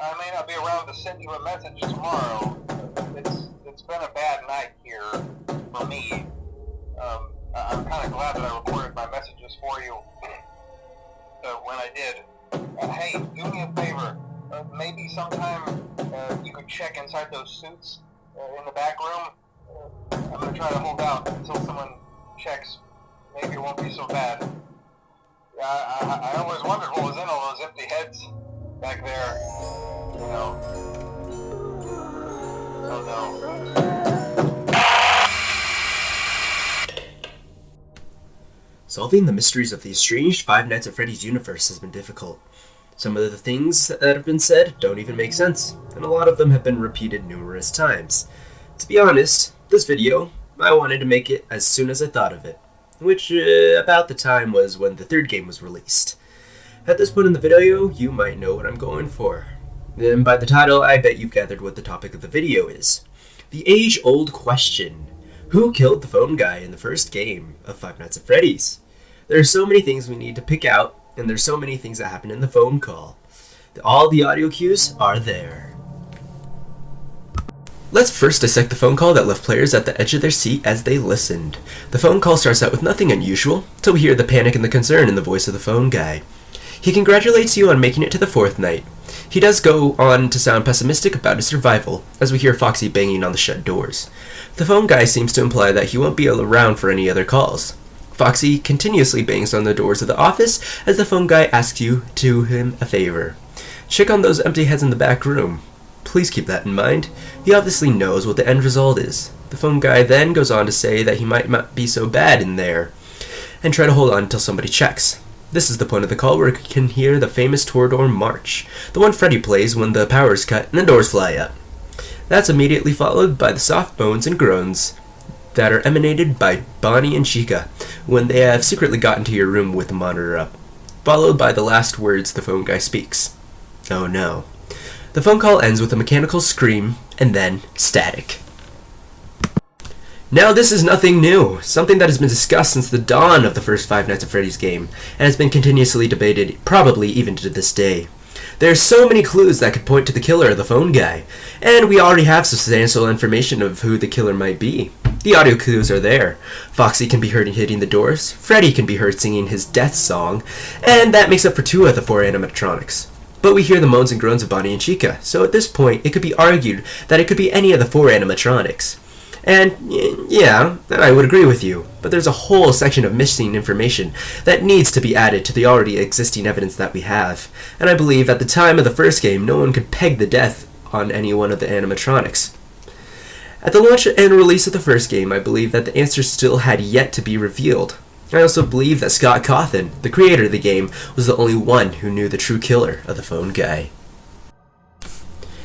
I may not be around to send you a message tomorrow. It's been a bad night here for me. I'm kind of glad that I recorded my messages for you when I did. Hey, do me a favor. Maybe sometime you could check inside those suits in the back room. I'm going to try to hold out until someone checks. Maybe it won't be so bad. I always wondered what was in all those empty heads back there. You know. Oh no. Solving the mysteries of the estranged Five Nights at Freddy's universe has been difficult. Some of the things that have been said don't even make sense, and a lot of them have been repeated numerous times. To be honest, this video, I wanted to make it as soon as I thought of it, which about the time was when the third game was released. At this point in the video, you might know what I'm going for. And by the title, I bet you've gathered what the topic of the video is. The age-old question: who killed the phone guy in the first game of Five Nights at Freddy's? There are so many things we need to pick out, and there's so many things that happen in the phone call. All the audio cues are there. Let's first dissect the phone call that left players at the edge of their seat as they listened. The phone call starts out with nothing unusual, till we hear the panic and the concern in the voice of the phone guy. He congratulates you on making it to the fourth night. He does go on to sound pessimistic about his survival, as we hear Foxy banging on the shut doors. The phone guy seems to imply that he won't be around for any other calls. Foxy continuously bangs on the doors of the office as the phone guy asks you to do him a favor. Check on those empty heads in the back room. Please keep that in mind. He obviously knows what the end result is. The phone guy then goes on to say that he might not be so bad in there, and try to hold on until somebody checks. This is the point of the call where you can hear the famous Torador March, the one Freddy plays when the power is cut and the doors fly up. That's immediately followed by the soft moans and groans that are emanated by Bonnie and Chica when they have secretly gotten to your room with the monitor up, followed by the last words the phone guy speaks. Oh no. The phone call ends with a mechanical scream, and then static. Now this is nothing new, something that has been discussed since the dawn of the first Five Nights at Freddy's game, and has been continuously debated, probably even to this day. There are so many clues that could point to the killer of the phone guy, and we already have substantial information of who the killer might be. The audio clues are there. Foxy can be heard hitting the doors, Freddy can be heard singing his death song, and that makes up for 2 of the 4 animatronics. But we hear the moans and groans of Bonnie and Chica, so at this point it could be argued that it could be any of the 4 animatronics. And yeah, I would agree with you, but there's a whole section of missing information that needs to be added to the already existing evidence that we have, and I believe at the time of the first game no one could peg the death on any one of the animatronics. At the launch and release of the first game, I believe that the answer still had yet to be revealed. I also believe that Scott Cawthon, the creator of the game, was the only one who knew the true killer of the phone guy.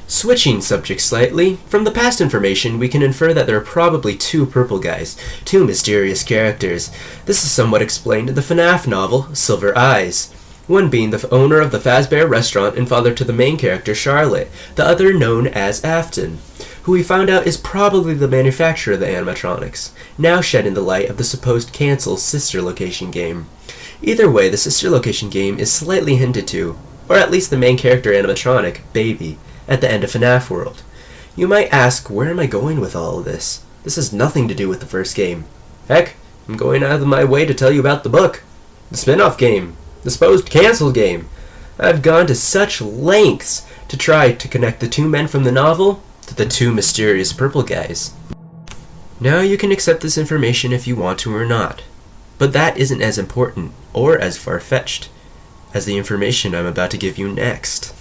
Switching subjects slightly, from the past information we can infer that there are probably 2 purple guys, 2 mysterious characters. This is somewhat explained in the FNAF novel, Silver Eyes. One being the owner of the Fazbear restaurant and father to the main character Charlotte, the other known as Afton, who we found out is probably the manufacturer of the animatronics, now shed in the light of the supposed cancelled Sister Location game. Either way, the Sister Location game is slightly hinted to, or at least the main character animatronic, Baby, at the end of FNAF World. You might ask, where am I going with all of this? This has nothing to do with the first game. Heck, I'm going out of my way to tell you about the book, the spin-off game, the supposed cancelled game. I've gone to such lengths to try to connect the 2 men from the novel to the 2 mysterious purple guys. Now you can accept this information if you want to or not, but that isn't as important or as far-fetched as the information I'm about to give you next.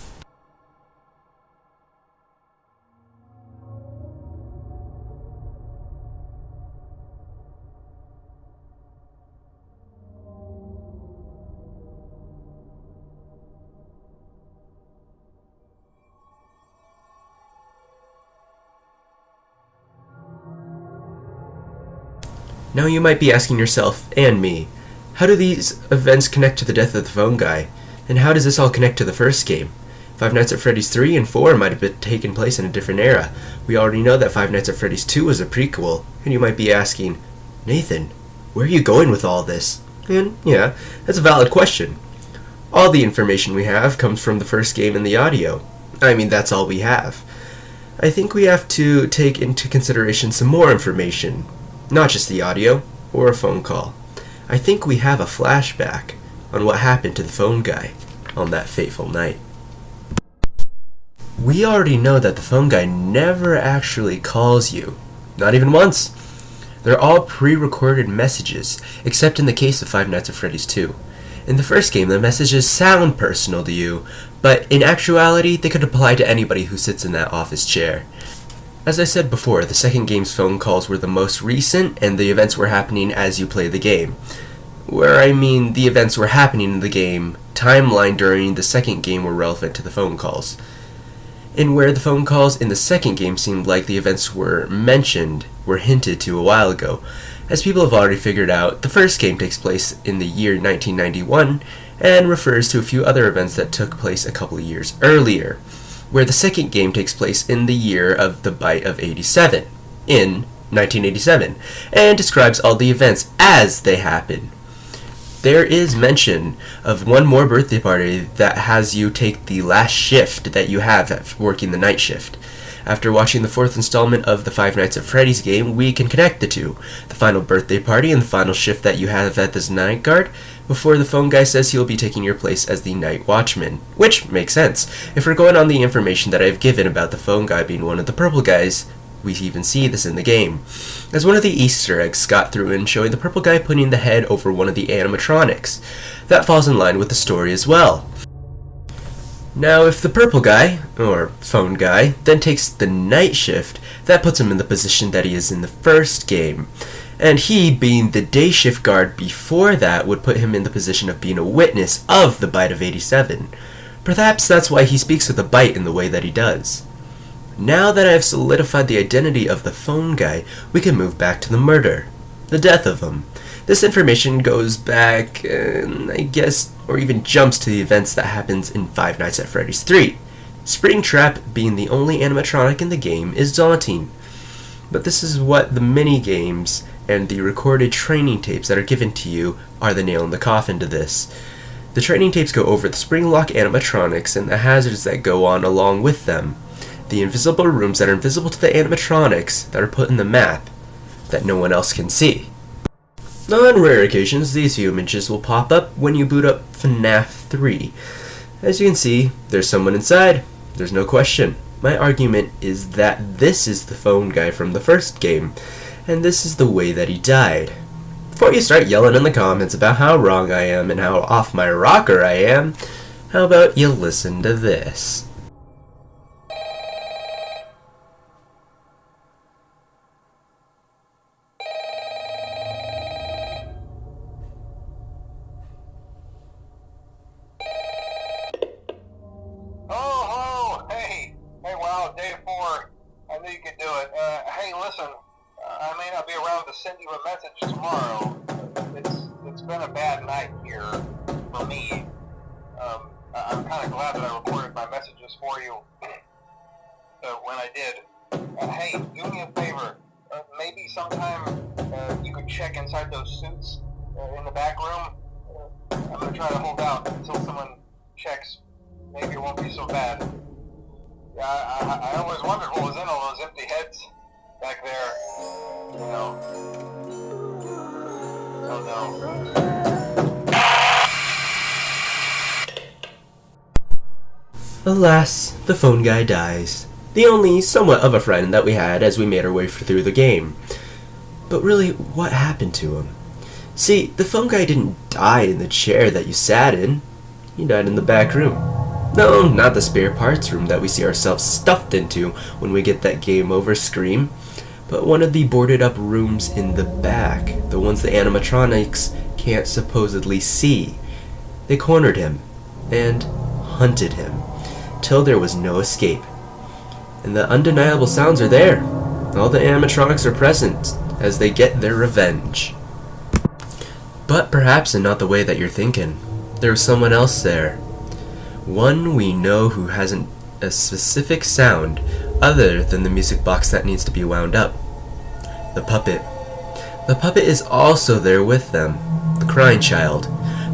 Now you might be asking yourself, and me, how do these events connect to the death of the phone guy? And how does this all connect to the first game? Five Nights at Freddy's 3 and 4 might have been taken place in a different era. We already know that Five Nights at Freddy's 2 was a prequel, and you might be asking, Nathan, where are you going with all this? And yeah, that's a valid question. All the information we have comes from the first game and the audio. I mean, that's all we have. I think we have to take into consideration some more information, not just the audio or a phone call. I think we have a flashback on what happened to the phone guy on that fateful night. We already know that the phone guy never actually calls you, not even once. They're all pre-recorded messages, except in the case of Five Nights at Freddy's 2. In the first game, the messages sound personal to you, but in actuality, they could apply to anybody who sits in that office chair. As I said before, the second game's phone calls were the most recent, and the events were happening as you play the game. Where I mean the events were happening in the game, timeline during the second game were relevant to the phone calls. And where the phone calls in the second game seemed like the events were mentioned, were hinted to a while ago. As people have already figured out, the first game takes place in the year 1991 and refers to a few other events that took place a couple of years earlier, where the second game takes place in the year of the bite of 87, in 1987, and describes all the events as they happen. There is mention of one more birthday party that has you take the last shift that you have at working the night shift. After watching the fourth installment of the Five Nights at Freddy's game, we can connect the two, the final birthday party and the final shift that you have at this night guard, before the phone guy says he'll be taking your place as the night watchman. Which makes sense. If we're going on the information that I've given about the phone guy being one of the purple guys, we even see this in the game, as one of the Easter eggs Scott threw in showing the purple guy putting the head over one of the animatronics. That falls in line with the story as well. Now, if the purple guy, or phone guy, then takes the night shift, that puts him in the position that he is in the first game. And he, being the day shift guard before that, would put him in the position of being a witness of the bite of 87. Perhaps that's why he speaks of the bite in the way that he does. Now that I have solidified the identity of the phone guy, we can move back to the murder, the death of him. This information goes back, I guess, or even jumps to the events that happens in Five Nights at Freddy's 3. Springtrap, being the only animatronic in the game, is daunting. But this is what the mini-games and the recorded training tapes that are given to you are the nail in the coffin to this. The training tapes go over the spring-lock animatronics and the hazards that go on along with them. The invisible rooms that are invisible to the animatronics that are put in the map that no one else can see. On rare occasions, these few images will pop up when you boot up FNAF 3. As you can see, there's someone inside. There's no question. My argument is that this is the phone guy from the first game, and this is the way that he died. Before you start yelling in the comments about how wrong I am and how off my rocker I am, how about you listen to this? Day 4. I knew you could do it. Hey, listen, I may not be around to send you a message tomorrow. It's been a bad night here for me. I'm kind of glad that I recorded my messages for you when I did. Hey, do me a favor. Maybe sometime you could check inside those suits in the back room. I'm going to try to hold out until someone checks. Maybe it won't be so bad. Yeah, I always wondered what was in all those empty heads back there. You know. Oh no. Alas, the phone guy dies. The only somewhat of a friend that we had as we made our way through the game. But really, what happened to him? See, the phone guy didn't die in the chair that you sat in. He died in the back room. No, not the spare parts room that we see ourselves stuffed into when we get that game over scream, but one of the boarded up rooms in the back, the ones the animatronics can't supposedly see. They cornered him and hunted him till there was no escape. And the undeniable sounds are there. All the animatronics are present as they get their revenge. But perhaps in not the way that you're thinking. There was someone else there. One we know who hasn't a specific sound other than the music box that needs to be wound up. The puppet. The puppet is also there with them. The crying child.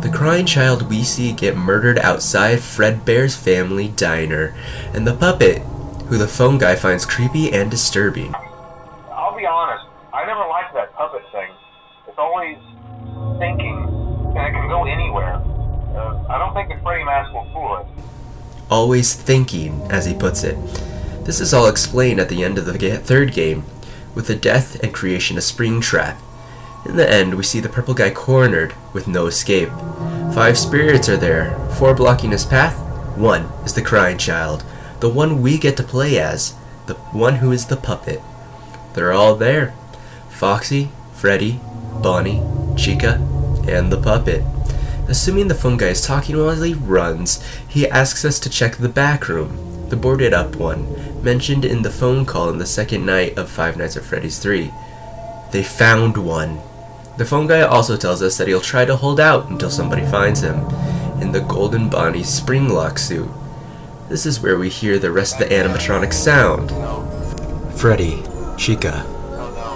The crying child we see get murdered outside Fredbear's family diner, and the puppet, who the phone guy finds creepy and disturbing. I'll be honest, I never liked that puppet thing. It's always thinking, and it can go anywhere. I don't think the Freddy mask will fool us. Always thinking, as he puts it. This is all explained at the end of the third game, with the death and creation of Springtrap. In the end, we see the purple guy cornered with no escape. 5 spirits are there, 4 blocking his path. 1 is the crying child, the one we get to play as, the one who is the puppet. They're all there. Foxy, Freddy, Bonnie, Chica, and the puppet. Assuming the phone guy is talking while he runs, he asks us to check the back room, the boarded up one, mentioned in the phone call in the second night of Five Nights at Freddy's 3. They found one. The phone guy also tells us that he'll try to hold out until somebody finds him, in the Golden Bonnie spring lock suit. This is where we hear the rest of the animatronic sound. Freddy, Chica,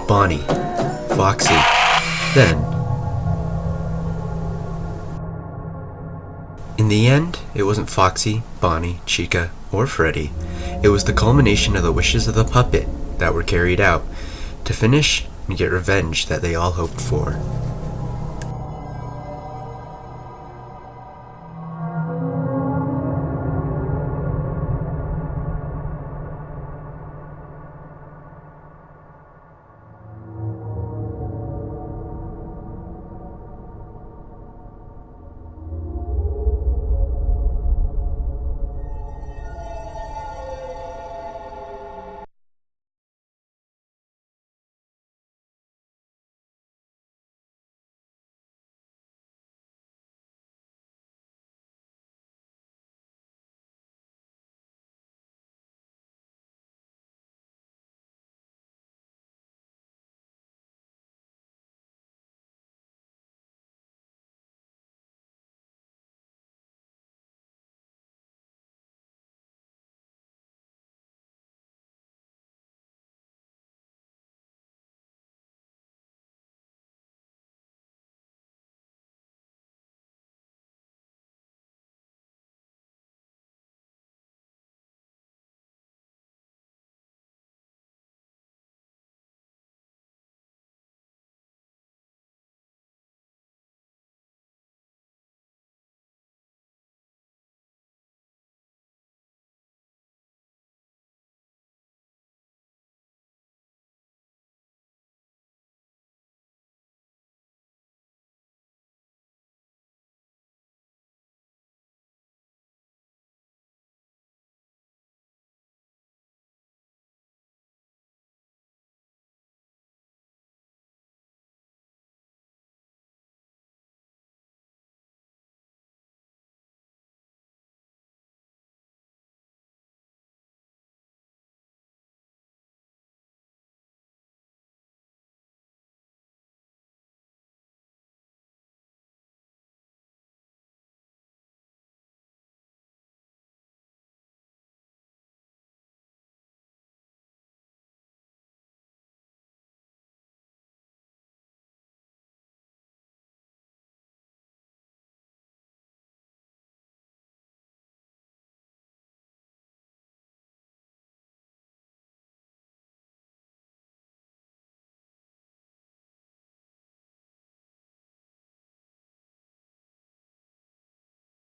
Bonnie, Foxy. Then, in the end, it wasn't Foxy, Bonnie, Chica, or Freddy. It was the culmination of the wishes of the puppet that were carried out, to finish and get revenge that they all hoped for.